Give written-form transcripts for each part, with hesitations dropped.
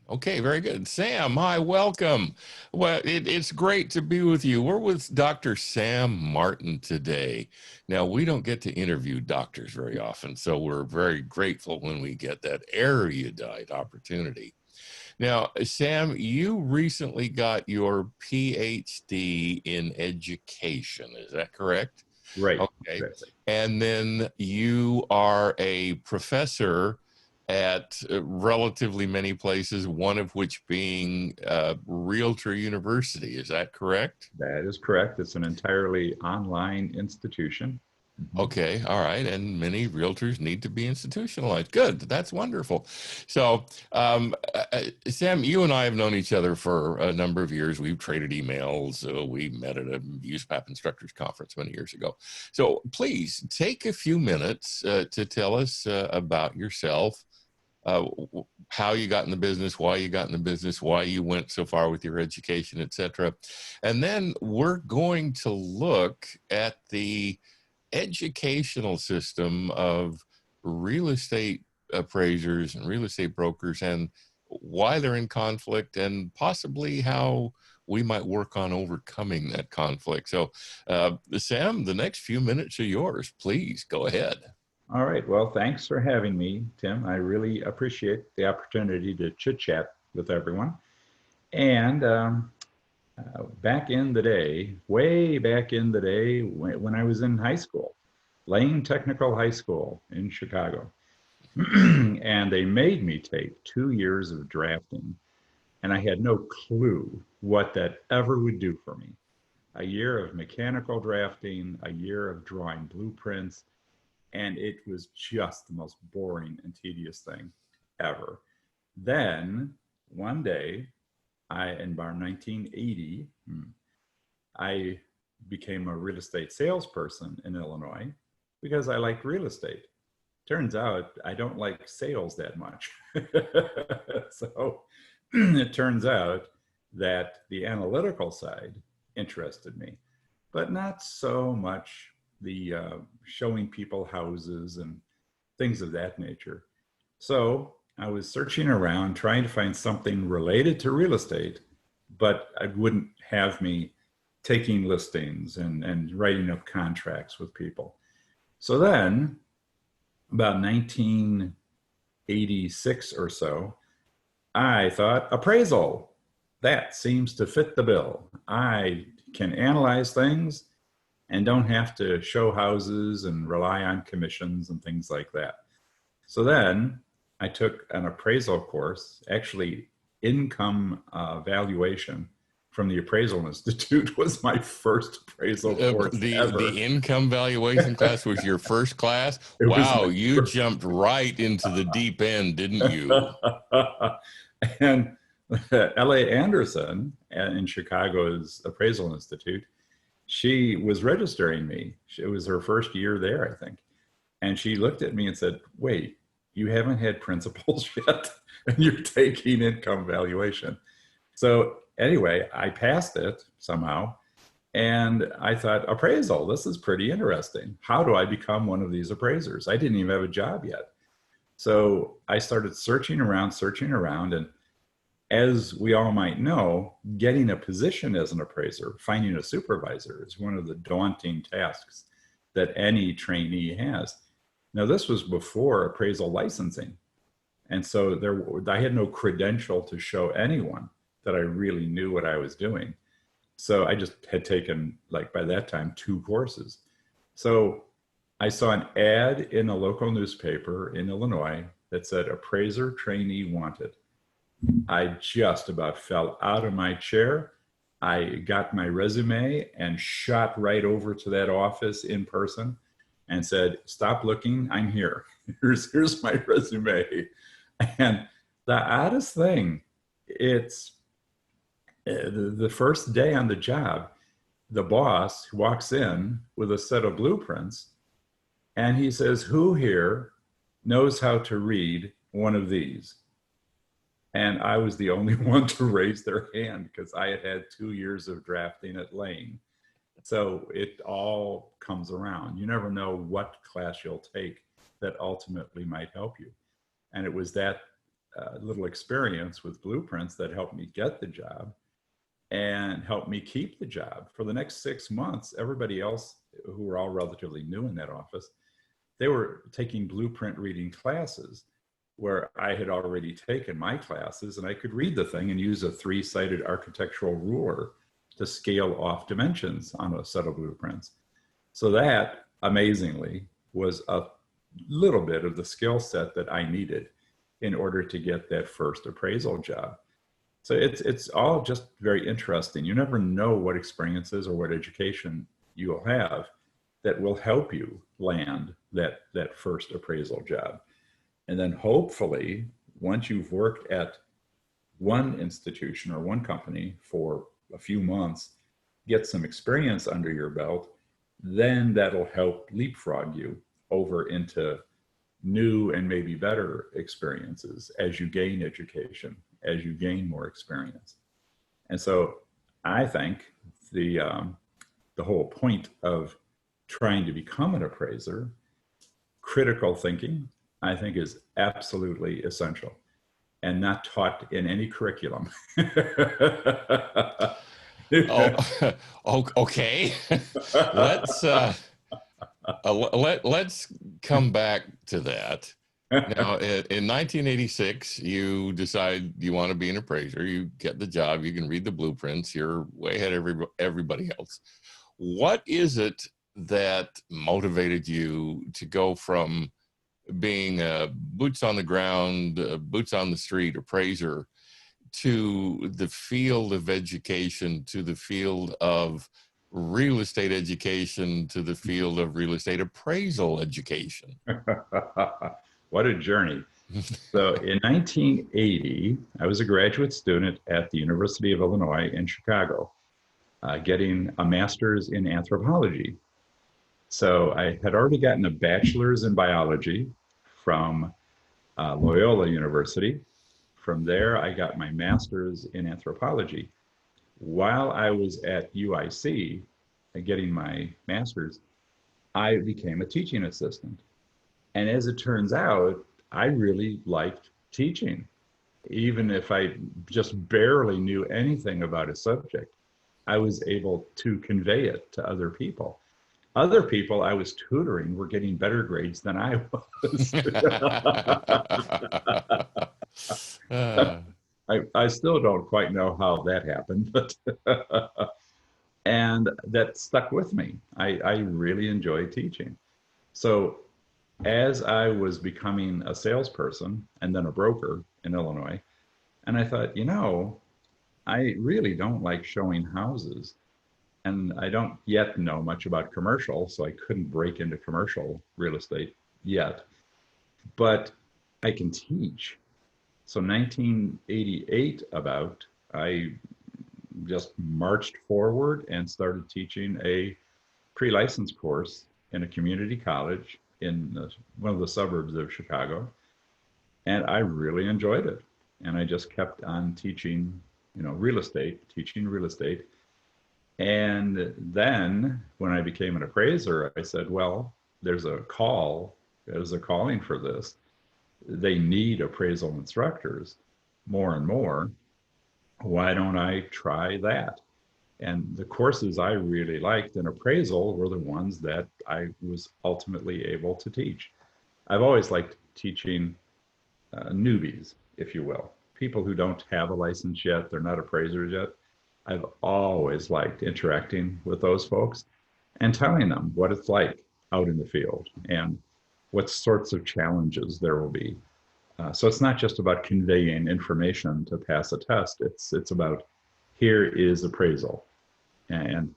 Okay, very good. Sam, hi, welcome. Well, it's great to be with you. We're with Dr. Sam Martin today. Now, we don't get to interview doctors very often, so we're very grateful when we get that erudite opportunity. Now, Sam, you recently got your PhD in education. Is that correct? Right, Okay. exactly. And then you are a professor at relatively many places, one of which being Realtor University. Is that correct? That is correct. It's an entirely online institution. Mhm. Okay, all right. And many realtors need to be institutionalized. Good, that's wonderful. So, Sam, you and I have known each other for a number of years. We've traded emails. We met at a USPAP instructors conference many years ago. So, please take a few minutes to tell us about yourself, uh, how you got in the business, why you got in the business, why you went so far with your education, etc. And then we're going to look at the educational system of real estate appraisers and real estate brokers and why they're in conflict and possibly how we might work on overcoming that conflict. So, Sam, the next few minutes are yours. Please go ahead. All right. Well, thanks for having me, Tim. I really appreciate the opportunity to chit chat with everyone. And back in the day, way back in the day, when I was in high school, Lane Technical High School in Chicago, and they made me take 2 years of drafting, and I had no clue what that ever would do for me. A year of mechanical drafting, a year of drawing blueprints, and it was just the most boring and tedious thing ever. Then one day, in about 1980, I became a real estate salesperson in Illinois because I like real estate. Turns out I don't like sales that much. So it turns out that the analytical side interested me, but not so much the showing people houses and things of that nature. So I was searching around trying to find something related to real estate, but it wouldn't have me taking listings and writing up contracts with people. So then, about 1986 or so, I thought appraisal. That seems to fit the bill. I can analyze things and don't have to show houses and rely on commissions and things like that. So then I took an appraisal course, actually income valuation from the Appraisal Institute was my first appraisal course The ever. income valuation class was your first class. It was Wow, my you first. jumped right into the deep end, didn't you? And L.A. Andersen in Chicago's Appraisal Institute, she was registering me. It was her first year there, I think. And she looked at me and said, wait, you haven't had principals yet, and you're taking income valuation. So anyway, I passed it somehow. And I thought, appraisal, this is pretty interesting. How do I become one of these appraisers? I didn't even have a job yet. So I started searching around. And as we all might know, getting a position as an appraiser, finding a supervisor is one of the daunting tasks that any trainee has. Now, this was before appraisal licensing. And so I had no credential to show anyone that I really knew what I was doing. So I just had taken, like by that time, 2 courses. So I saw an ad in a local newspaper in Illinois that said appraiser trainee wanted. I just about fell out of my chair. I got my resume and shot right over to that office in person and said, stop looking, I'm here. Here's my resume. And the oddest thing, it's the first day on the job, the boss walks in with a set of blueprints and he says, who here knows how to read one of these? And I was the only one to raise their hand because I had had 2 years of drafting at Lane. So it all comes around. You never know what class you'll take that ultimately might help you. And it was that little experience with blueprints that helped me get the job and helped me keep the job. For the next 6 months, everybody else who were all relatively new in that office, they were taking blueprint reading classes where I had already taken my classes, and I could read the thing and use a 3-sided architectural ruler to scale off dimensions on a set of blueprints. So that, amazingly, was a little bit of the skill set that I needed in order to get that first appraisal job. So it's all just very interesting. You never know what experiences or what education you'll have that will help you land that first appraisal job. And then hopefully, once you've worked at one institution or one company for a few months, get some experience under your belt, then that'll help leapfrog you over into new and maybe better experiences as you gain education, as you gain more experience. And so I think the whole point of trying to become an appraiser, critical thinking, I think, is absolutely essential and not taught in any curriculum. Oh, okay. Let's come back to that. Now, in 1986, you decide you want to be an appraiser. You get the job. You can read the blueprints. You're way ahead of everybody else. What is it that motivated you to go from being a boots on the ground, boots on the street appraiser to the field of education, to the field of real estate education, to the field of real estate appraisal education? What a journey. So in 1980, I was a graduate student at the University of Illinois in Chicago, getting a master's in anthropology. So I had already gotten a bachelor's in biology from Loyola University. From there, I got my master's in anthropology. While I was at UIC getting my master's, I became a teaching assistant. And as it turns out, I really liked teaching. Even if I just barely knew anything about a subject, I was able to convey it to other people. Other people I was tutoring were getting better grades than I was. I still don't quite know how that happened, but and that stuck with me. I really enjoy teaching. So as I was becoming a salesperson and then a broker in Illinois, and I thought, I really don't like showing houses. And I don't yet know much about commercial, so I couldn't break into commercial real estate yet. But I can teach. So 1988 I just marched forward and started teaching a pre-license course in a community college in one of the suburbs of Chicago. And I really enjoyed it. And I just kept on teaching, teaching real estate. And then when I became an appraiser, I said, well, there's a calling for this. They need appraisal instructors more and more. Why don't I try that? And the courses I really liked in appraisal were the ones that I was ultimately able to teach. I've always liked teaching newbies, if you will, people who don't have a license yet, they're not appraisers yet. I've always liked interacting with those folks and telling them what it's like out in the field and what sorts of challenges there will be. So it's not just about conveying information to pass a test. It's about, here is appraisal. And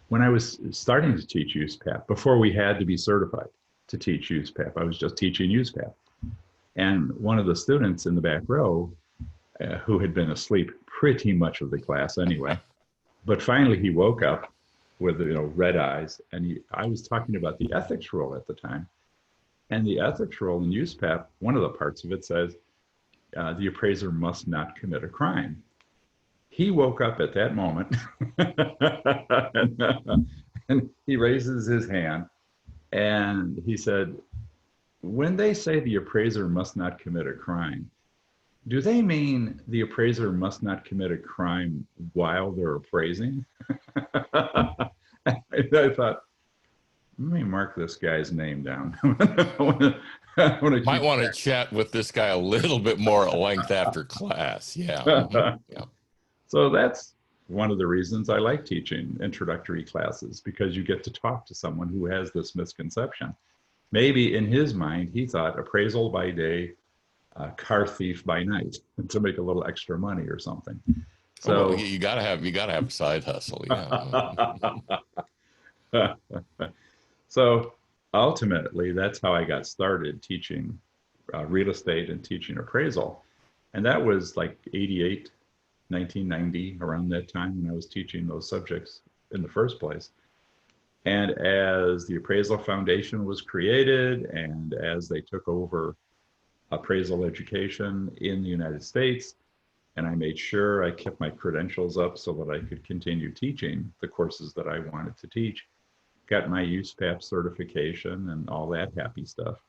when I was starting to teach USPAP, before we had to be certified to teach USPAP, I was just teaching USPAP. And one of the students in the back row, who had been asleep pretty much of the class anyway, but finally he woke up with red eyes, and I was talking about the ethics rule at the time. And the ethics rule in USPAP, one of the parts of it says, the appraiser must not commit a crime. He woke up at that moment and he raises his hand and he said, when they say the appraiser must not commit a crime, Do they mean the appraiser must not commit a crime while they're appraising? I thought, let me mark this guy's name down. I want to Might keep want to chat with this guy a little bit more at length after class. Yeah. track. Yeah. So that's one of the reasons I like teaching introductory classes, because you get to talk to someone who has this misconception. Maybe in his mind, he thought appraisal by day, car thief by night, to make a little extra money or something. Oh, well, So, you gotta have a side hustle. Yeah. so ultimately, that's how I got started teaching real estate and teaching appraisal. And that was like 88, 1990, around that time when I was teaching those subjects in the first place. And as the Appraisal Foundation was created and as they took over appraisal education in the United States, and I made sure I kept my credentials up so that I could continue teaching the courses that I wanted to teach, got my USPAP certification and all that happy stuff.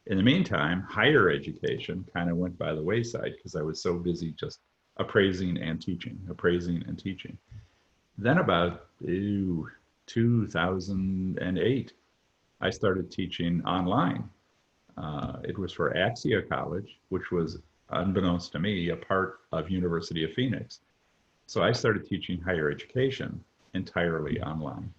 In the meantime, higher education kind of went by the wayside because I was so busy just appraising and teaching, appraising and teaching. Then about 2008, I started teaching online. It was for Axia College, which was, unbeknownst to me, a part of University of Phoenix. So I started teaching higher education entirely online.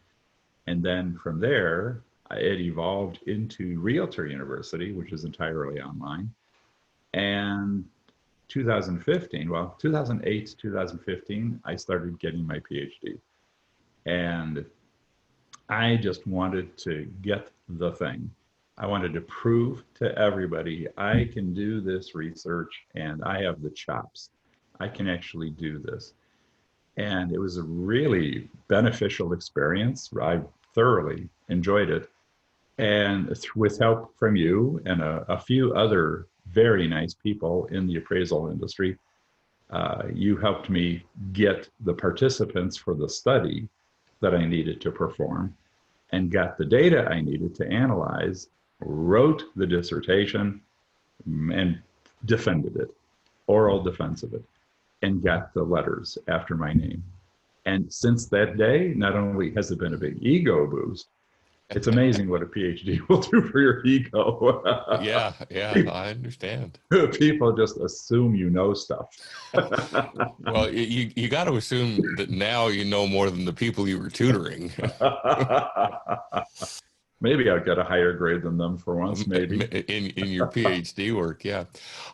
And then from there, it evolved into Realtor University, which is entirely online. And 2015, well, 2008, 2015, I started getting my PhD. And I just wanted to get the thing. I wanted to prove to everybody I can do this research and I have the chops. I can actually do this. And it was a really beneficial experience. I thoroughly enjoyed it. And with help from you and a few other very nice people in the appraisal industry, you helped me get the participants for the study that I needed to perform and got the data I needed to analyze, wrote the dissertation, and defended it, oral defense of it, and got the letters after my name. And since that day, not only has it been a big ego boost, it's amazing what a PhD will do for your ego. Yeah, I understand. People just assume you know stuff. Well, you got to assume that now you know more than the people you were tutoring. Maybe I'll get a higher grade than them for once, maybe. In your PhD work, yeah.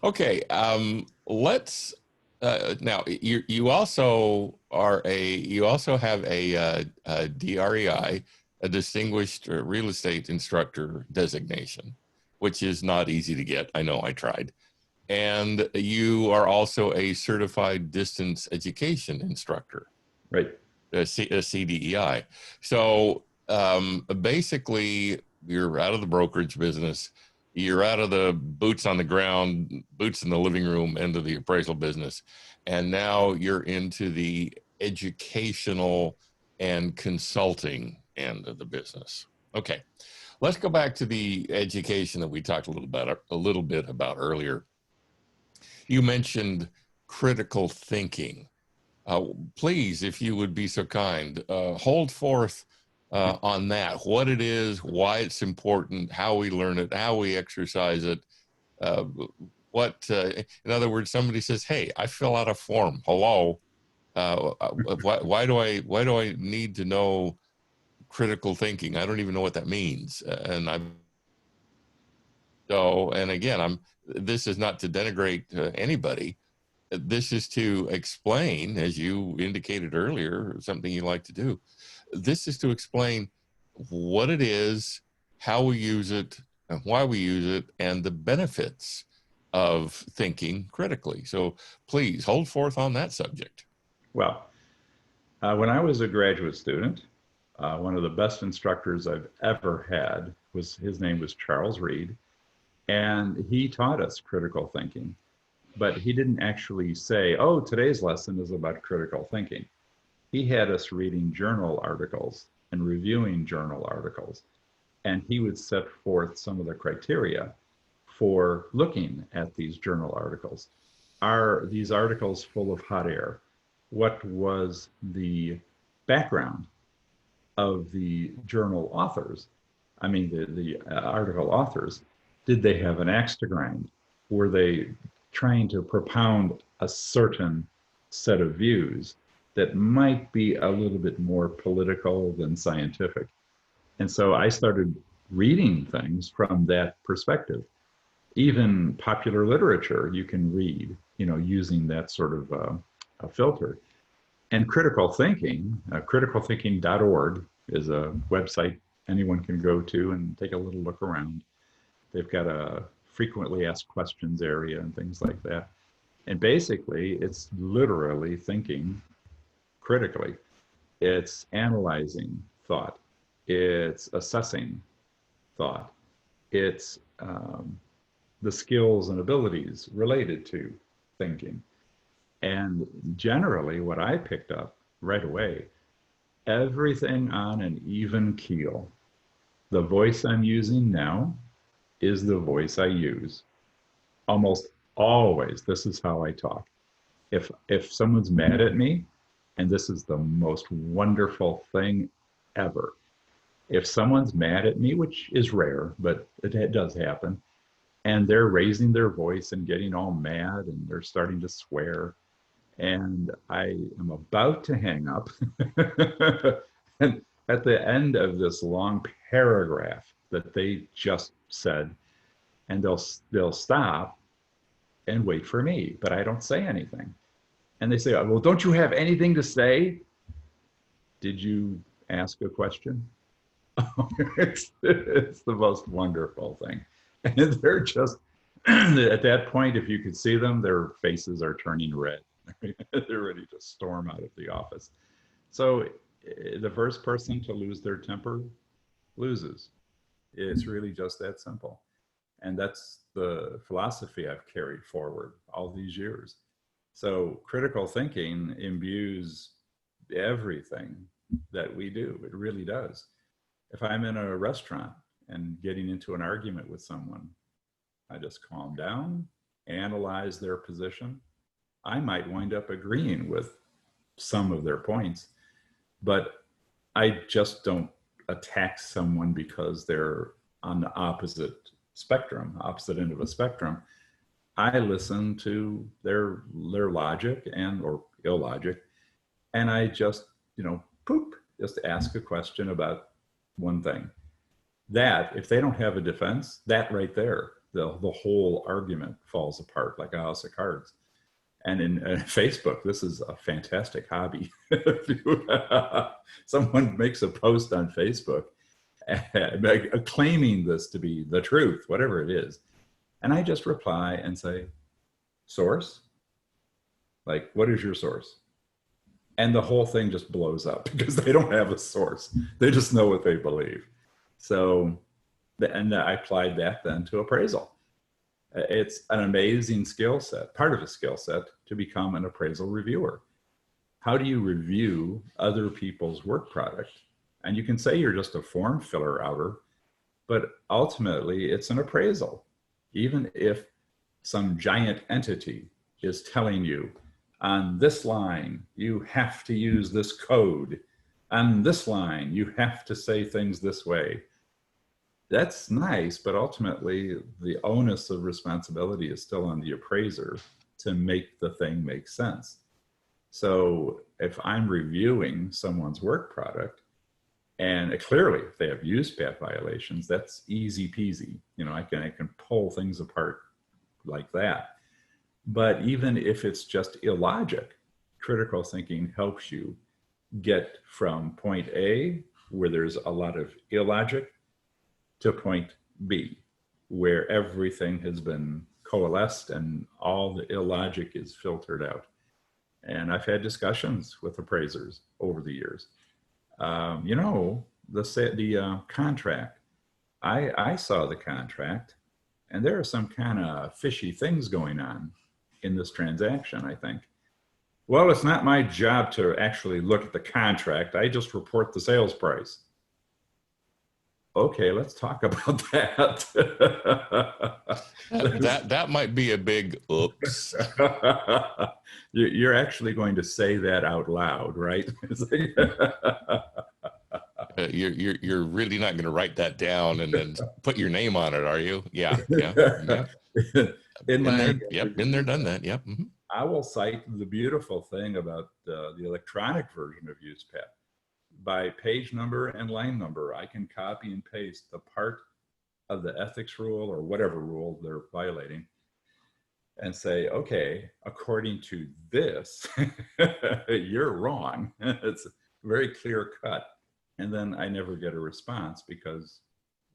Okay, let's now you also have a DREI, a Distinguished Real Estate Instructor designation, which is not easy to get. I know, I tried. And you are also a Certified Distance Education Instructor, Right. a CDEI. So basically, you're out of the brokerage business. You're out of the boots on the ground, boots in the living room end of the appraisal business. And now you're into the educational and consulting end of the business. Okay, let's go back to the education that we talked a little bit about earlier. You mentioned critical thinking. Please, if you would be so kind, hold forth on that, what it is, why it's important, how we learn it, how we exercise it. In other words, somebody says, "Hey, I fill out a form. Hello, why do I need to know critical thinking? I don't even know what that means." And again, this is not to denigrate anybody. This is to explain, as you indicated earlier, something you like to do. This is to explain what it is, how we use it, and why we use it, and the benefits of thinking critically. So please hold forth on that subject. Well, when I was a graduate student, one of the best instructors I've ever had his name was Charles Reed, and he taught us critical thinking. But he didn't actually say, "Oh, today's lesson is about critical thinking." He had us reading journal articles and reviewing journal articles. And he would set forth some of the criteria for looking at these journal articles. are these articles full of hot air? What was the background of the journal authors? I mean, the article authors. Did they have an axe to grind? Were they trying to propound a certain set of views that might be a little bit more political than scientific? And so I started reading things from that perspective. Even popular literature you can read, using that sort of a filter. And critical thinking, criticalthinking.org is a website anyone can go to and take a little look around. They've got a frequently asked questions area and things like that. And basically, it's literally thinking critically. It's analyzing thought. It's assessing thought. It's the skills and abilities related to thinking. And generally, what I picked up right away, everything on an even keel. The voice I'm using now is the voice I use. Almost always, this is how I talk. If someone's mad at me, and this is the most wonderful thing ever, if someone's mad at me, which is rare, but it does happen, and they're raising their voice and getting all mad and they're starting to swear, and I am about to hang up, and at the end of this long paragraph that they just said, and they'll stop and wait for me, but I don't say anything. And they say, well, don't you have anything to say? Did you ask a question? It's the most wonderful thing. And they're just, at that point, if you could see them, their faces are turning red. They're ready to storm out of the office. So the first person to lose their temper loses. It's really just that simple. And that's the philosophy I've carried forward all these years. So critical thinking imbues everything that we do. It really does. If I'm in a restaurant and getting into an argument with someone, I just calm down, analyze their position. I might wind up agreeing with some of their points, but I just don't attack someone because they're on the opposite end of a spectrum. I listen to their logic or illogic, and I just, just ask a question about one thing. That, if they don't have a defense, that right there, the whole argument falls apart like a house of cards. And in Facebook, this is a fantastic hobby. Someone makes a post on Facebook claiming this to be the truth, whatever it is. And I just reply and say, source? Like, what is your source? And the whole thing just blows up because they don't have a source. They just know what they believe. So, and I applied that then to appraisal. It's an amazing skill set, part of a skill set, to become an appraisal reviewer. How do you review other people's work product? And you can say you're just a form filler outer, but ultimately it's an appraisal. Even if some giant entity is telling you, on this line, you have to use this code. On this line, you have to say things this way. That's nice, but ultimately the onus of responsibility is still on the appraiser to make the thing make sense. So if I'm reviewing someone's work product, and clearly if they have USPAP violations, that's easy peasy. I can pull things apart like that. But even if it's just illogic, critical thinking helps you get from point A, where there's a lot of illogic, to point B, where everything has been coalesced and all the illogic is filtered out. And I've had discussions with appraisers over the years. The contract, I saw the contract, and there are some kind of fishy things going on in this transaction, I think. Well, it's not my job to actually look at the contract. I just report the sales price. okay, let's talk about that. That might be a big oops. You're actually going to say that out loud, right? You're really not going to write that down and then put your name on it, are you? Yeah, yeah, yeah. In Been my there, yep. Been there, done that. Yep. Mhm. I will cite the beautiful thing about the electronic version of USPAP. By page number and line number, I can copy and paste the part of the ethics rule or whatever rule they're violating and say, okay, according to this, you're wrong. It's very clear cut. And then I never get a response because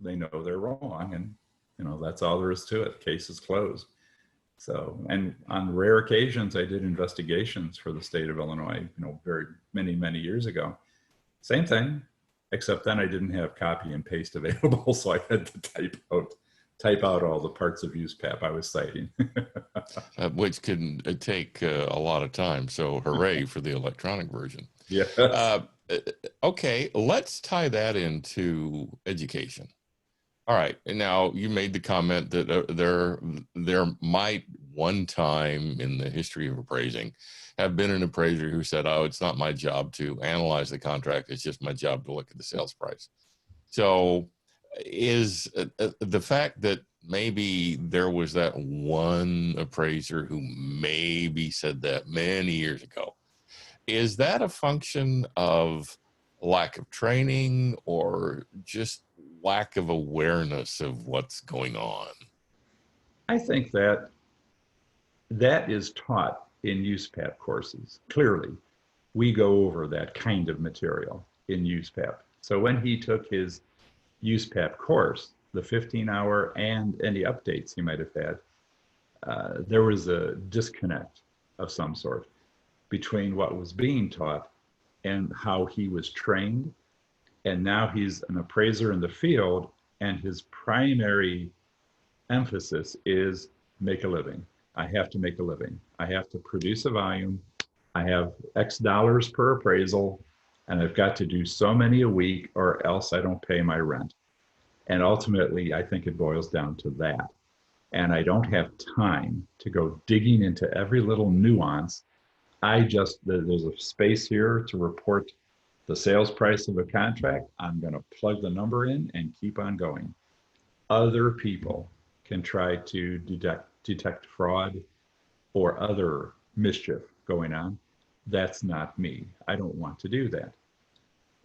they know they're wrong. And, that's all there is to it. Case is closed. So, and on rare occasions, I did investigations for the state of Illinois, very many, many years ago. Same thing, except then I didn't have copy and paste available. So I had to type out all the parts of USPAP I was citing. Which can take a lot of time. So hooray for the electronic version. Yes. Okay, let's tie that into education. All right. And now you made the comment that there might one time in the history of appraising have been an appraiser who said, oh, it's not my job to analyze the contract. It's just my job to look at the sales price. So is the fact that maybe there was that one appraiser who maybe said that many years ago, is that a function of lack of training or just lack of awareness of what's going on? I think that is taught in USPAP courses. Clearly, we go over that kind of material in USPAP. So when he took his USPAP course, the 15-hour and any updates he might have had, there was a disconnect of some sort between what was being taught and how he was trained. And now he's an appraiser in the field, and his primary emphasis is make a living. I have to make a living. I have to produce a volume. I have X dollars per appraisal, and I've got to do so many a week or else I don't pay my rent. And ultimately, I think it boils down to that. And I don't have time to go digging into every little nuance. There's a space here to report the sales price of a contract. I'm going to plug the number in and keep on going. Other people can try to detect fraud or other mischief going on. That's not me. I don't want to do that.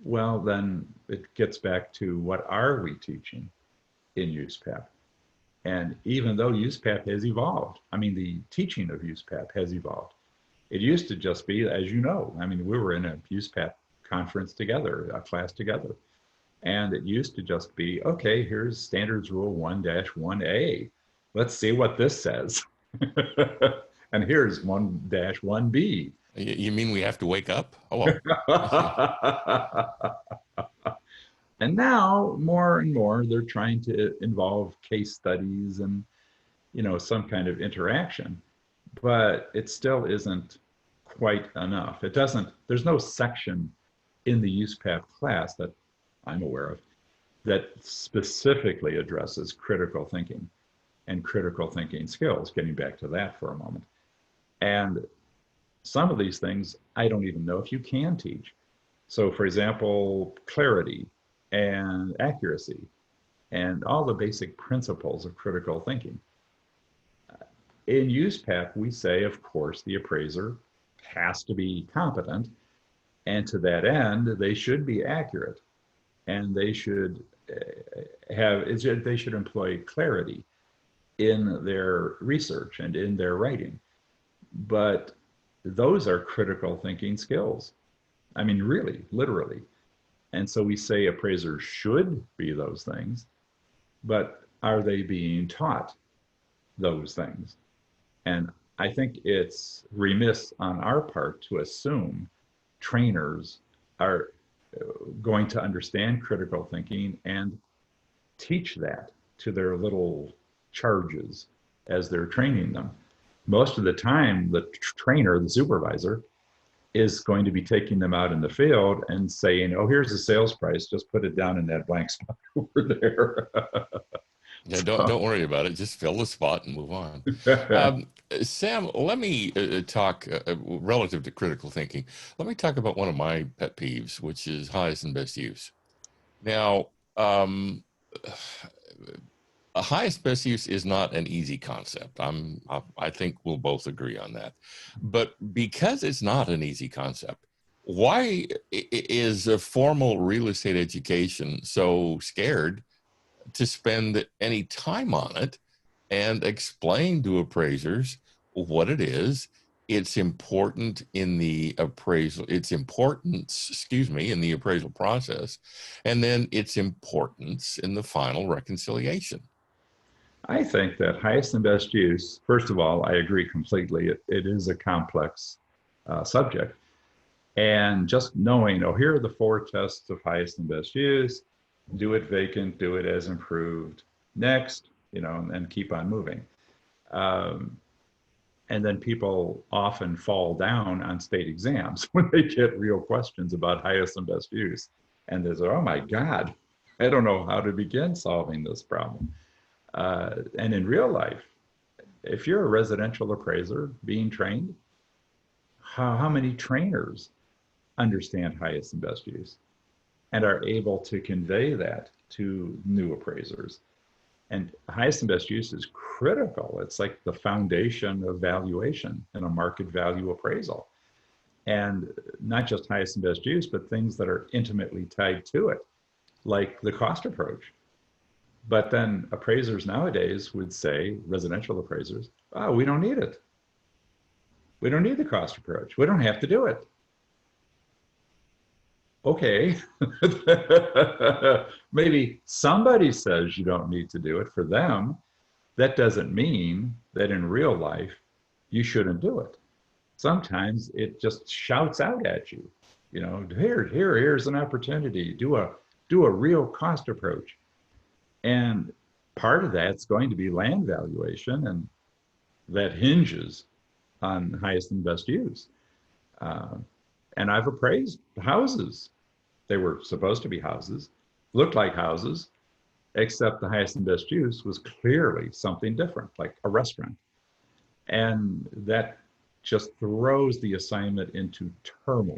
Well, then it gets back to what are we teaching in USPAP? And even though USPAP has evolved, the teaching of USPAP has evolved. It used to just be, as you know, we were in a USPAP conference together, a class together. And it used to just be, okay, here's standards rule 1-1A. Let's see what this says. And here's 1-1B. You mean we have to wake up? Oh, And now more and more, they're trying to involve case studies and, some kind of interaction, but it still isn't quite enough. There's no section in the USPAP class that I'm aware of that specifically addresses critical thinking and critical thinking skills, getting back to that for a moment. And some of these things, I don't even know if you can teach. So for example, clarity and accuracy and all the basic principles of critical thinking. In USPAP, we say, of course, the appraiser has to be competent, and to that end, they should be accurate, and they should employ clarity in their research and in their writing. But those are critical thinking skills. Really, literally. And so we say appraisers should be those things, but are they being taught those things? And I think it's remiss on our part to assume trainers are going to understand critical thinking and teach that to their little charges as they're training them. Most of the time, the trainer, the supervisor, is going to be taking them out in the field and saying, oh, here's the sales price, just put it down in that blank spot over there. Yeah, don't worry about it. Just fill the spot and move on. Sam, let me talk relative to critical thinking. Let me talk about one of my pet peeves, which is highest and best use. Now, a highest best use is not an easy concept. I think we'll both agree on that. But because it's not an easy concept, why is a formal real estate education so scared to spend any time on it and explain to appraisers what it is, its important in the appraisal, its importance, excuse me, in the appraisal process, and then its importance in the final reconciliation? I think that highest and best use, first of all, I agree completely. It is a complex subject. And just knowing, oh, here are the 4 tests of highest and best use, do it vacant, do it as improved, next, and keep on moving. And then people often fall down on state exams when they get real questions about highest and best use. And they say, oh my God, I don't know how to begin solving this problem. And in real life, if you're a residential appraiser being trained, how many trainers understand highest and best use and are able to convey that to new appraisers? And highest and best use is critical. It's like the foundation of valuation in a market value appraisal. And not just highest and best use, but things that are intimately tied to it, like the cost approach. But then appraisers nowadays would say, residential appraisers, oh, we don't need it. We don't need the cost approach. We don't have to do it. Okay. Maybe somebody says you don't need to do it for them. That doesn't mean that in real life, you shouldn't do it. Sometimes it just shouts out at you, here's an opportunity, do a real cost approach. And part of that's going to be land valuation, and that hinges on highest and best use. And I've appraised houses. They were supposed to be houses, looked like houses, except the highest and best use was clearly something different, like a restaurant. And that just throws the assignment into turmoil,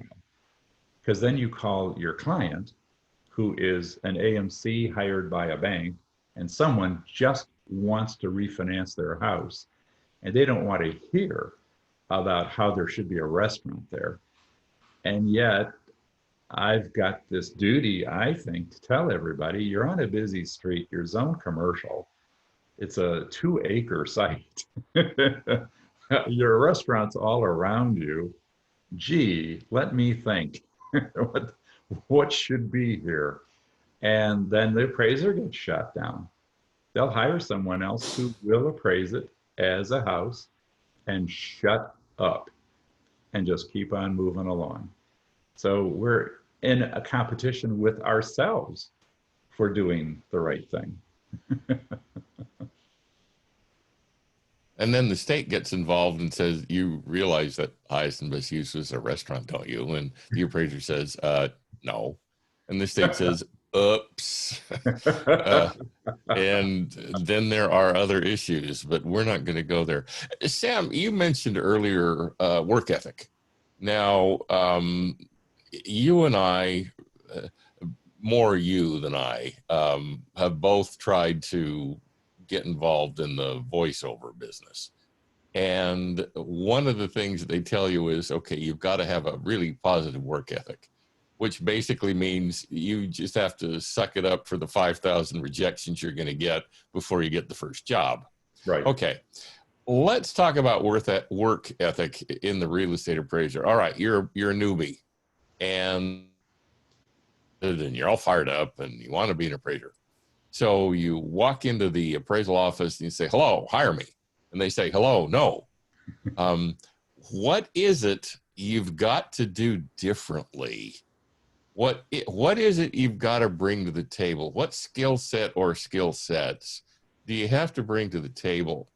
because then you call your client, who is an AMC hired by a bank, and someone just wants to refinance their house, and they don't want to hear about how there should be a restaurant there. And yet, I've got this duty, I think, to tell everybody, you're on a busy street, you're zone commercial. It's a 2-acre site. Your restaurants all around you. Gee, let me think. What should be here? And then the appraiser gets shut down. They'll hire someone else who will appraise it as a house and shut up and just keep on moving along. So we're in a competition with ourselves for doing the right thing. And then the state gets involved and says, you realize that highest and best use is a restaurant, don't you? And the appraiser says, no. And the state says, oops. And then there are other issues, but we're not going to go there. Sam, you mentioned earlier work ethic. Now, you and I, more you than I, have both tried to get involved in the voiceover business. And one of the things that they tell you is, okay, you've got to have a really positive work ethic, which basically means you just have to suck it up for the 5,000 rejections you're going to get before you get the first job. Right. Okay. Let's talk about work ethic in the real estate appraiser. All right. You're a newbie and you're all fired up and you want to be an appraiser. So you walk into the appraisal office and you say, hello, hire me. And they say, hello, no. What is it you've got to do differently? What is it you've got to bring to the table? What skill set or skill sets do you have to bring to the table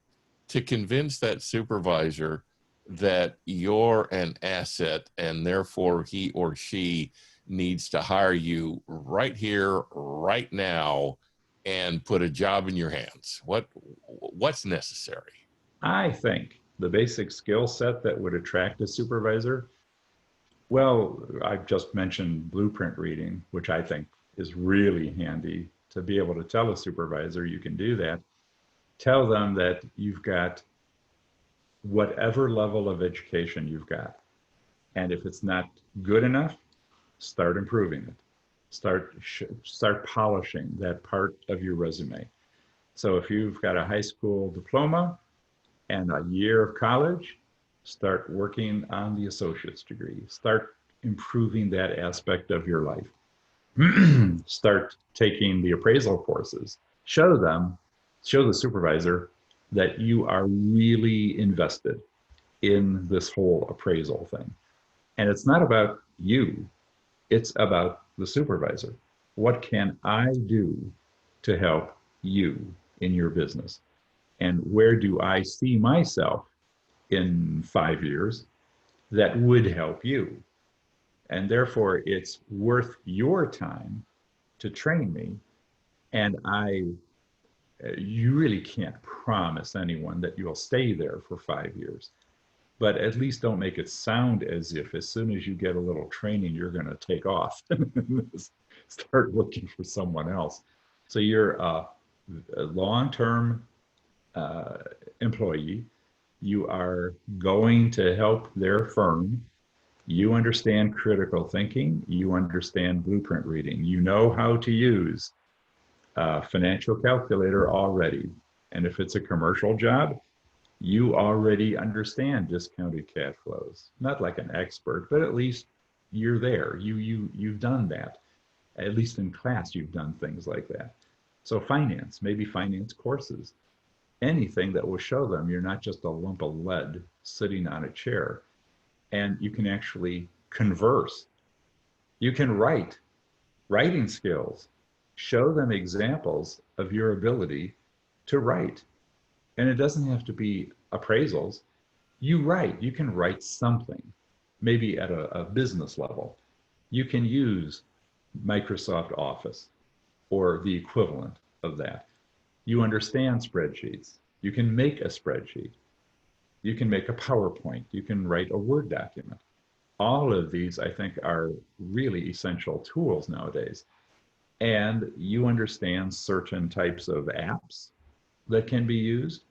to convince that supervisor that you're an asset and therefore he or she needs to hire you right here, right now, and put a job in your hands? What's necessary? I think the basic skill set that would attract a supervisor, well, I've just mentioned blueprint reading, which I think is really handy to be able to tell a supervisor you can do that. Tell them that you've got whatever level of education you've got. And if it's not good enough, start improving it. Start polishing that part of your resume. So if you've got a high school diploma and a year of college, start working on the associate's degree. Start improving that aspect of your life. Start taking the appraisal courses. Show the supervisor that you are really invested in this whole appraisal thing. And it's not about you, it's about the supervisor. What can I do to help you in your business? And where do I see myself in 5 years that would help you? And therefore, it's worth your time to train me. And you really can't promise anyone that you'll stay there for 5 years, but at least don't make it sound as if as soon as you get a little training, you're going to take off and start looking for someone else. So you're a long-term employee. You are going to help their firm. You understand critical thinking. You understand blueprint reading. You know how to use a financial calculator already. And if it's a commercial job, you already understand discounted cash flows. Not like an expert, but at least you're there. You've done that. At least in class, you've done things like that. So finance, maybe finance courses, anything that will show them you're not just a lump of lead sitting on a chair. And you can actually converse. You can write, writing skills. Show them examples of your ability to write. And it doesn't have to be appraisals. You write, you can write something, maybe at a business level. You can use Microsoft Office or the equivalent of that. You understand spreadsheets. You can make a spreadsheet. You can make a PowerPoint. You can write a Word document. All of these, I think, are really essential tools nowadays. And you understand certain types of apps that can be used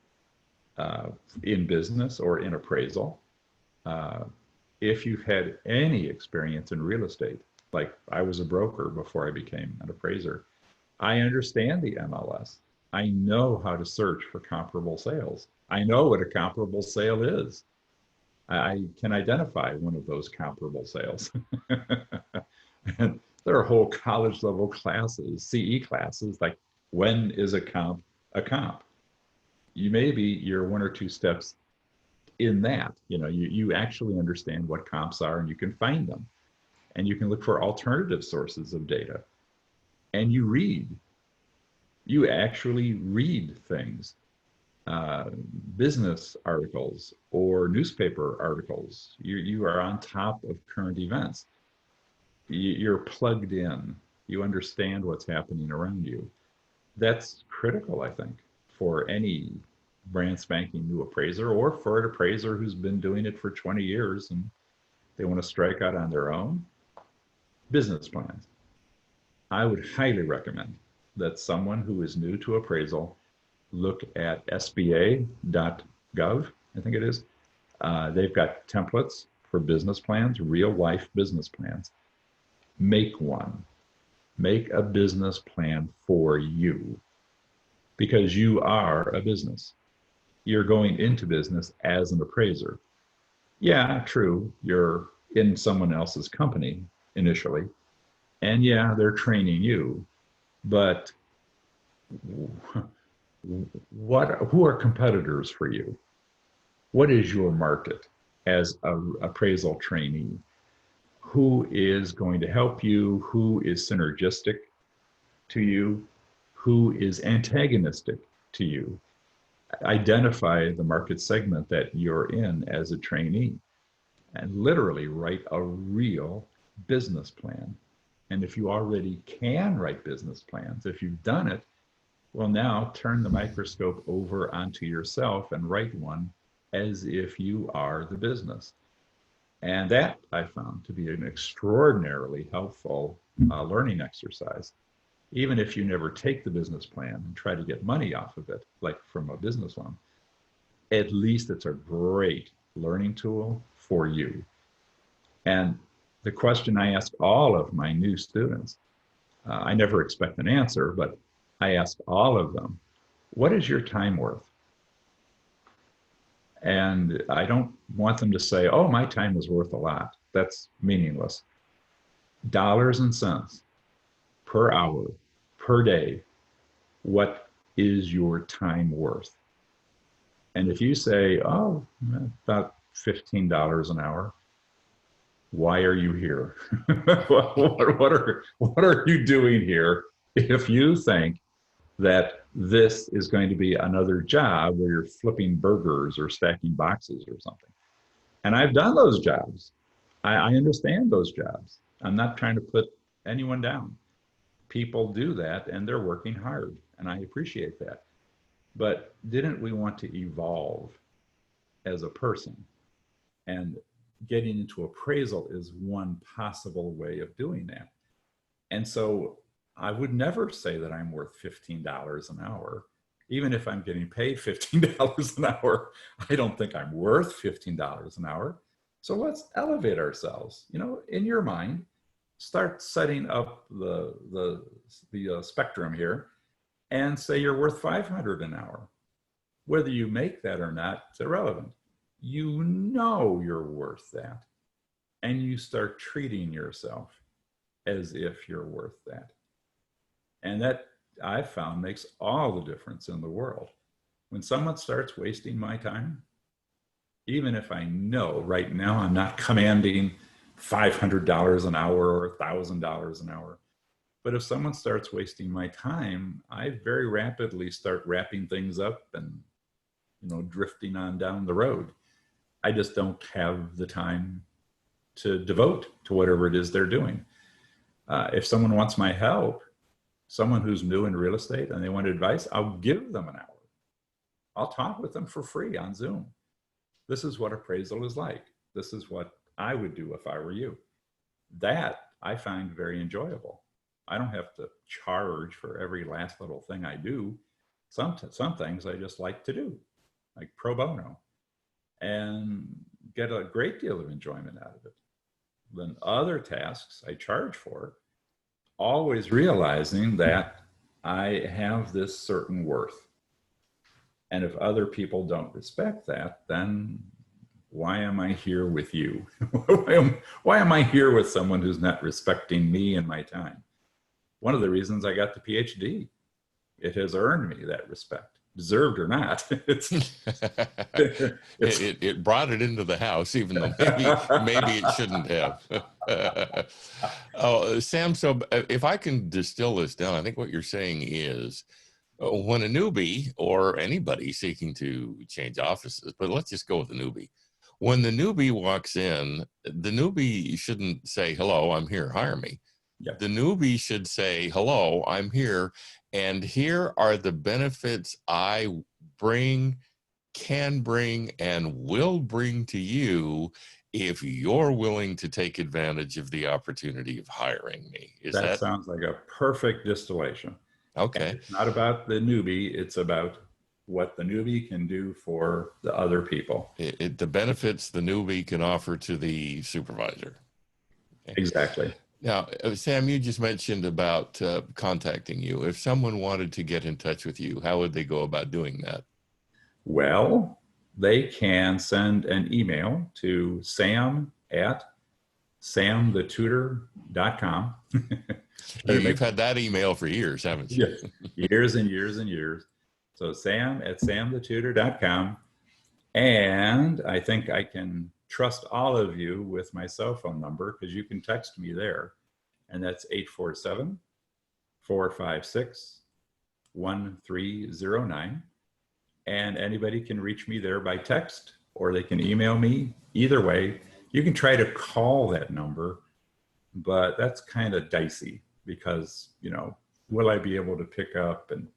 in business or in appraisal. If you've had any experience in real estate, like I was a broker before I became an appraiser, I understand the MLS. I know how to search for comparable sales. I know what a comparable sale is. I can identify one of those comparable sales. And there are whole college level classes, CE classes, like when is a comp a comp? You're 1 or 2 steps in that. You actually understand what comps are and you can find them. And you can look for alternative sources of data. And you actually read things, business articles or newspaper articles. You are on top of current events. You're plugged in. You understand what's happening around you. That's critical, I think, for any brand spanking new appraiser or for an appraiser who's been doing it for 20 years and they want to strike out on their own. Business plans. I would highly recommend that someone who is new to appraisal look at SBA.gov, I think it is. They've got templates for business plans, real life business plans. Make one. Make a business plan for you because you are a business. You're going into business as an appraiser. Yeah, true. You're in someone else's company initially. And yeah, they're training you. But who are competitors for you? What is your market as an appraisal trainee? Who is going to help you? Who is synergistic to you? Who is antagonistic to you? identify the market segment that you're in as a trainee and literally write a real business plan. And if you already can write business plans, if you've done it, well, now turn the microscope over onto yourself and write one as if you are the business. And that I found to be an extraordinarily helpful learning exercise. Even if you never take the business plan and try to get money off of it, like from a business loan, at least it's a great learning tool for you. And the question I ask all of my new students, I never expect an answer, but I ask all of them, what is your time worth? And I don't want them to say, oh, my time is worth a lot. That's meaningless. Dollars and cents per hour, per day. What is your time worth? And if you say, oh, about $15 an hour, why are you here? what are you doing here if you think that this is going to be another job where you're flipping burgers or stacking boxes or something? And I've done those jobs. I understand those jobs. I'm not trying to put anyone down. People do that and they're working hard, and I appreciate that. But didn't we want to evolve as a person? And getting into appraisal is one possible way of doing that. And so I would never say that I'm worth $15 an hour. Even if I'm getting paid $15 an hour, I don't think I'm worth $15 an hour. So let's elevate ourselves. You know, in your mind, start setting up the spectrum here and say you're worth $500 an hour. Whether you make that or not, it's irrelevant. You know you're worth that. And you start treating yourself as if you're worth that. And that, I've found, makes all the difference in the world. When someone starts wasting my time, even if I know right now I'm not commanding $500 an hour or $1,000 an hour, but if someone starts wasting my time, I very rapidly start wrapping things up and, you know, drifting on down the road. I just don't have the time to devote to whatever it is they're doing. If someone wants my help, someone who's new in real estate and they want advice, I'll give them an hour. I'll talk with them for free on Zoom. This is what appraisal is like. This is what I would do if I were you. That I find very enjoyable. I don't have to charge for every last little thing I do. Some things I just like to do, like pro bono, and get a great deal of enjoyment out of it. Then other tasks I charge for, always realizing that I have this certain worth. And if other people don't respect that, then why am I here with you? Why am I here with someone who's not respecting me and my time? One of the reasons I got the PhD. It has earned me that respect, deserved or not. It brought it into the house, even though maybe it shouldn't have. Oh, Sam, so if I can distill this down, I think what you're saying is when a newbie or anybody seeking to change offices, but let's just go with the newbie. When the newbie walks in, the newbie shouldn't say, hello, I'm here, hire me. Yep. The newbie should say, hello, I'm here, and here are the benefits I bring, can bring, and will bring to you if you're willing to take advantage of the opportunity of hiring me. That sounds like a perfect distillation. Okay. And it's not about the newbie, it's about what the newbie can do for the other people. The benefits the newbie can offer to the supervisor. Okay. Exactly. Now, Sam, you just mentioned about contacting you. If someone wanted to get in touch with you, how would they go about doing that? Well, they can send an email to sam@samthetutor.com. You've had that email for years, haven't you? Yes, years and years and years. So sam@samthetutor.com. And I think I can trust all of you with my cell phone number because you can text me there. And that's 847-456-1309. and anybody can reach me there by text, or they can email me. Either way, you can try to call that number, but that's kind of dicey because, you know, will I be able to pick up? And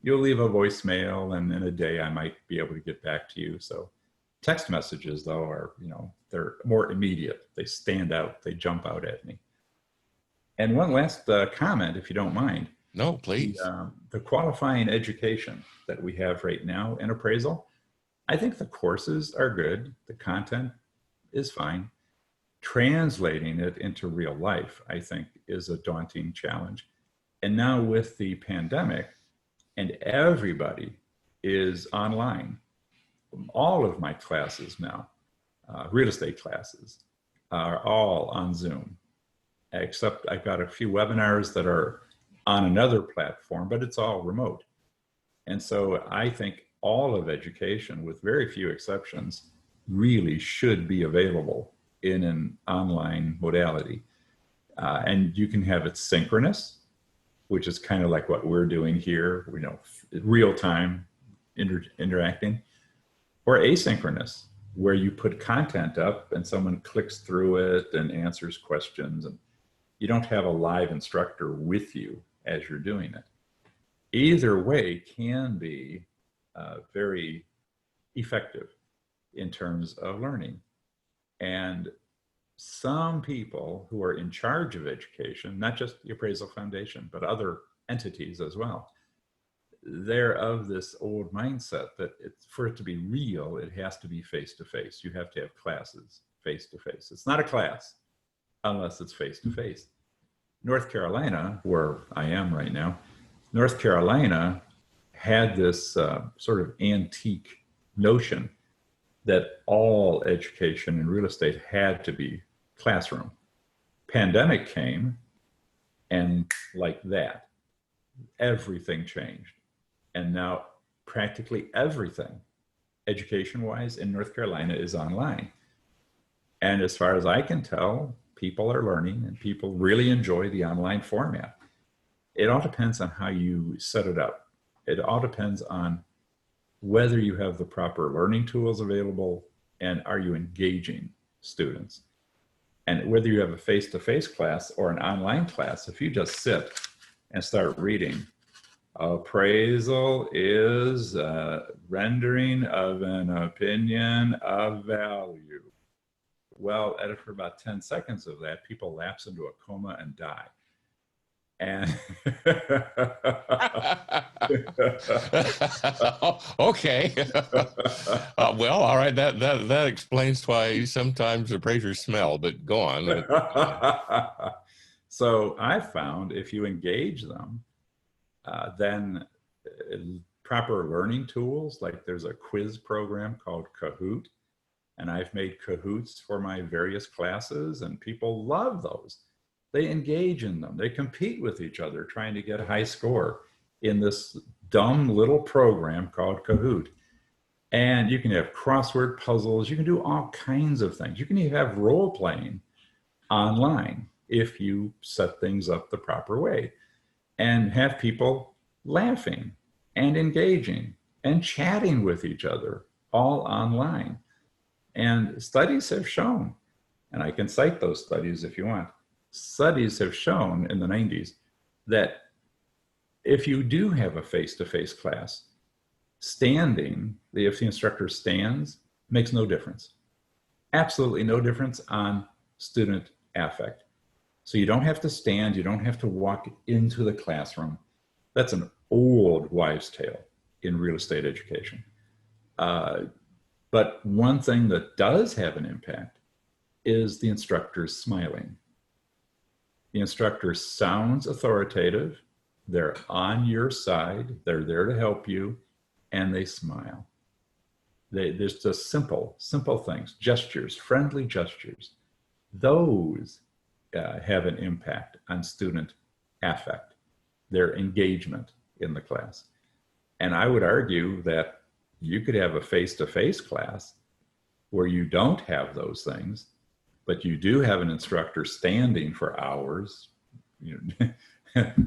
you'll leave a voicemail, and in a day I might be able to get back to you. So text messages, though, are, you know, they're more immediate. They stand out. They jump out at me. And one last comment, if you don't mind. No, please. The qualifying education that we have right now in appraisal, I think the courses are good. The content is fine. Translating it into real life, I think, is a daunting challenge. And now with the pandemic, and everybody is online, all of my classes now, real estate classes, are all on Zoom, except I've got a few webinars that are on another platform, but it's all remote. And so I think all of education, with very few exceptions, really should be available in an online modality. And you can have it synchronous, which is kind of like what we're doing here, you know, real time interacting, or asynchronous, where you put content up and someone clicks through it and answers questions, and you don't have a live instructor with you as you're doing it. Either way can be very effective in terms of learning. And some people who are in charge of education, not just the Appraisal Foundation, but other entities as well, they're of this old mindset that for it to be real, it has to be face-to-face. You have to have classes face-to-face. It's not a class unless it's face-to-face. North Carolina, where I am right now, North Carolina had this sort of antique notion that all education in real estate had to be classroom. Pandemic came, and like that, everything changed. And now practically everything, education-wise, in North Carolina is online. And as far as I can tell, people are learning and people really enjoy the online format. It all depends on how you set it up. It all depends on whether you have the proper learning tools available and are you engaging students. And whether you have a face-to-face class or an online class, if you just sit and start reading, appraisal is rendering of an opinion of value. Well, for about 10 seconds of that, people lapse into a coma and die. And okay. Well, all right. That explains why sometimes appraisers smell. But go on. So I found if you engage them, then proper learning tools, like there's a quiz program called Kahoot, and I've made Kahoots for my various classes, and people love those. They engage in them. They compete with each other, trying to get a high score in this dumb little program called Kahoot. And you can have crossword puzzles. You can do all kinds of things. You can even have role playing online if you set things up the proper way, and have people laughing and engaging and chatting with each other all online. And studies have shown, and I can cite those studies if you want, studies have shown in the 90s that if you do have a face-to-face class, standing, if the instructor stands, makes no difference. Absolutely no difference on student affect. So you don't have to stand, you don't have to walk into the classroom. That's an old wives' tale in real estate education. But one thing that does have an impact is the instructor smiling. The instructor sounds authoritative, they're on your side, they're there to help you, and they smile. There's just simple things, gestures, friendly gestures. Those have an impact on student affect, their engagement in the class. And I would argue that you could have a face-to-face class where you don't have those things, but you do have an instructor standing for hours,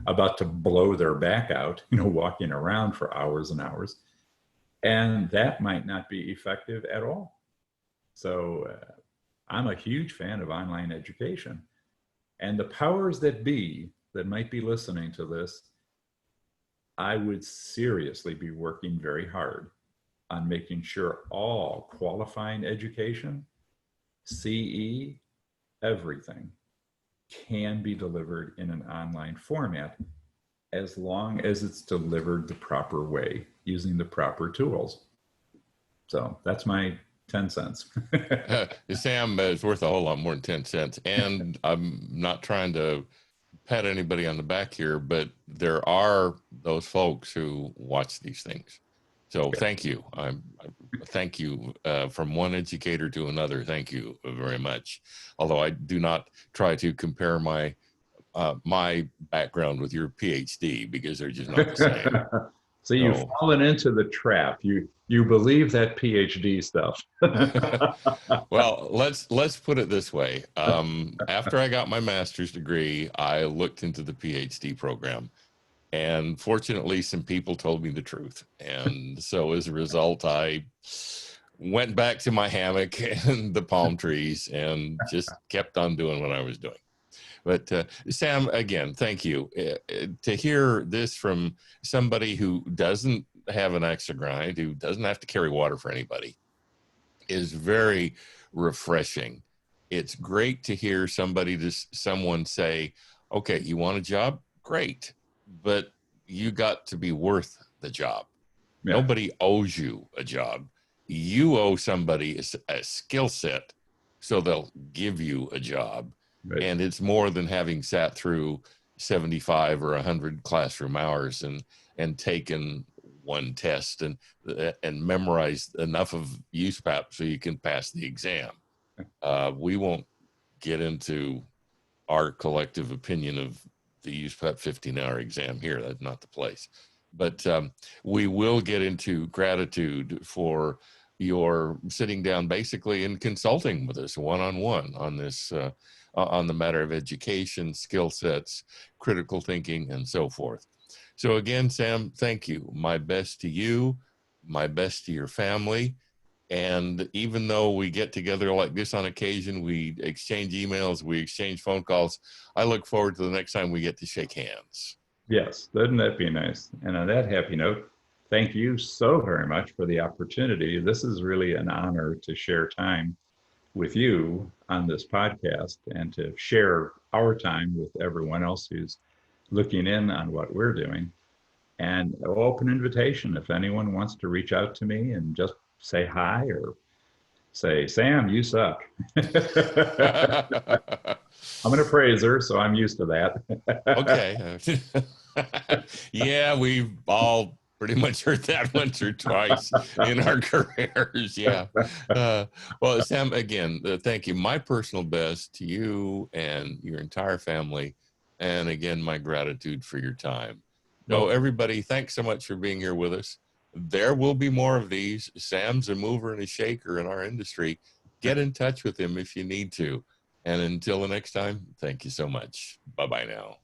about to blow their back out, walking around for hours and hours. And that might not be effective at all. So I'm a huge fan of online education. And the powers that be that might be listening to this, I would seriously be working very hard on making sure all qualifying education, CE, everything can be delivered in an online format as long as it's delivered the proper way using the proper tools. So that's my 10 cents. Sam, it's worth a whole lot more than 10 cents. And I'm not trying to pat anybody on the back here, but there are those folks who watch these things. So thank you. Thank you from one educator to another. Thank you very much. Although I do not try to compare my background with your PhD because they're just not the same. So you've fallen into the trap. You believe that PhD stuff. Well, let's put it this way. After I got my master's degree, I looked into the PhD program, and fortunately, some people told me the truth. And so as a result, I went back to my hammock and the palm trees and just kept on doing what I was doing. But Sam, again, thank you. To hear this from somebody who doesn't have an axe to grind, who doesn't have to carry water for anybody, is very refreshing. It's great to hear someone say, okay, you want a job? Great. But you got to be worth the job. Yeah. Nobody owes you a job. You owe somebody a skill set, so they'll give you a job. Right. And it's more than having sat through 75 or 100 classroom hours and taken one test and memorized enough of USPAP so you can pass the exam. We won't get into our collective opinion of the USPAP 15-hour exam here. That's not the place. But we will get into gratitude for your sitting down basically and consulting with us one-on-one on this on the matter of education, skill sets, critical thinking, and so forth. So again, Sam, thank you. My best to you, my best to your family. And even though we get together like this on occasion, we exchange emails, we exchange phone calls, I look forward to the next time we get to shake hands. Yes, wouldn't that be nice? And on that happy note, thank you so very much for the opportunity. This is really an honor to share time with you on this podcast and to share our time with everyone else who's looking in on what we're doing. And an open invitation if anyone wants to reach out to me and just say hi or say, Sam, you suck. I'm an appraiser, so I'm used to that. Okay. Yeah, we've all pretty much heard that once or twice in our careers. Yeah. Well, Sam, again, thank you. My personal best to you and your entire family. And again, my gratitude for your time. So everybody, thanks so much for being here with us. There will be more of these. Sam's a mover and a shaker in our industry. Get in touch with him if you need to. And until the next time, thank you so much. Bye-bye now.